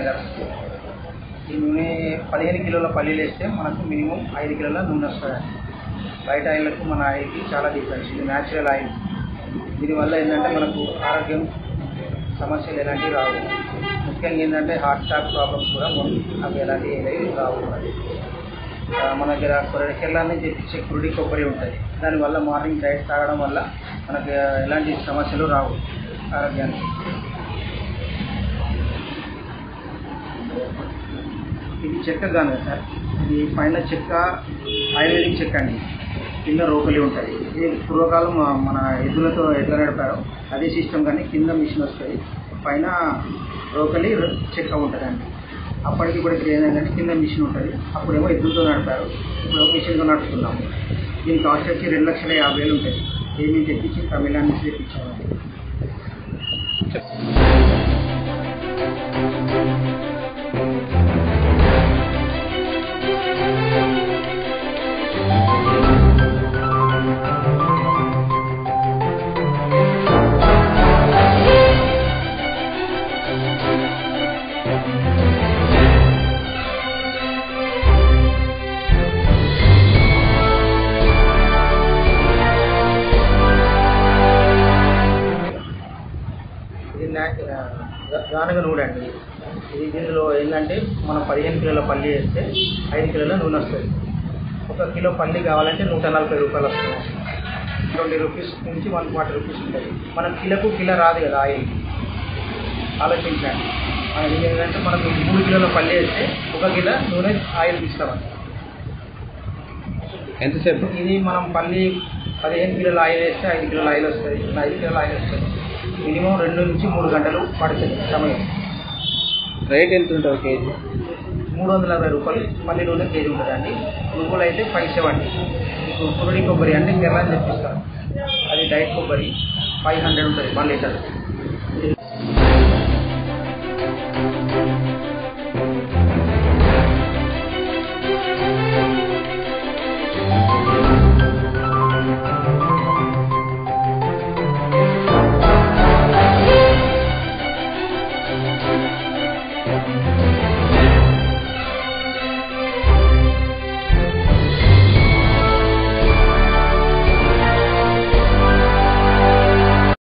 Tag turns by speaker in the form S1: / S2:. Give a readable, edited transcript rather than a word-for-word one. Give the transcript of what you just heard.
S1: Euler. ఈ నూనె 15 కిలోల పల్లీలు వేస్తే మనకు మినిమం 5 కిలోల నూనె వస్తుంది. బయట ఆయిల్కు మన ఆయిల్కి చాలా డిఫరెన్స్. ఇది న్యాచురల్ ఆయిల్. దీనివల్ల ఏంటంటే మనకు ఆరోగ్యం సమస్యలు ఎలాంటివి రావు. ముఖ్యంగా ఏంటంటే హార్ట్ అటాక్ ప్రాబ్లమ్స్ కూడా అవి ఎలాంటివి రావు. మన దగ్గర కేరళ నుంచి తెప్పించే కురుడి కొబ్బరి ఉంటుంది. దానివల్ల మార్నింగ్ డైట్ తాగడం వల్ల మనకు ఎలాంటి సమస్యలు రావు ఆరోగ్యానికి. ఇది చెక్క గాను సార్. ఇది పైన చెక్క ఆయుర్వేదిక్ చెక్క అండి, కింద రోకలి ఉంటుంది. ఇది పూర్వకాలం మన ఎద్దులతో ఎట్లా నడిపారో అదే సిస్టమ్, కానీ కింద మిషన్ వస్తుంది, పైన రోకలి చెక్క ఉంటుందండి. అప్పటికి ఇప్పటికి ఏంటంటే కింద మిషన్ ఉంటుంది. అప్పుడేమో ఎద్దులతో నడిపారు, ఇప్పుడు మిషన్తో నడుపుతున్నాము. దీని కాస్ట్ వచ్చి 2,50,000 ఉంటుంది. ఏమేమి తెప్పించి తమిళనాడు నుంచి తెప్పించామండి. గానుగ నూనె అండి. ఇది దీనిలో ఏంటంటే మనం 15 కిలోల పల్లి వేస్తే 5 కిలోల నూనె వస్తుంది. 1 కిలో పల్లి కావాలంటే 140 రూపాయలు వస్తుంది. 20 రూపీస్ నుంచి 140 రూపీస్ ఉంటుంది. మనం కిలో రాదు కదా ఆయిల్. ఆలోచించండి. మనకి ఏంటంటే మనకు 3 కిలోల పల్లి వేస్తే 1 కిలో నూనె ఆయిల్ తీస్తామండి.
S2: ఎంతసేపు?
S1: ఇది మనం పల్లి 15 కిలోల ఆయిల్ వేస్తే 5 కిలోల ఆయిల్ వస్తుంది. 5 కిలోల ఆయిల్ వస్తుంది. మినిమం 2 నుంచి 3 గంటలు పడుతుంది సమయం.
S2: రేట్ ఎంత ఉంటుంది కేజీ?
S1: 340 రూపాయలు పల్లి నూనె కేజీ ఉంటుందండి. నువ్వులు అయితే 570. మీకు కురుడి కొబ్బరి అంటే కేరళ తెప్పిస్తారు. అది డైట్ కొబ్బరి 500 ఉంటుంది 1 లీటర్.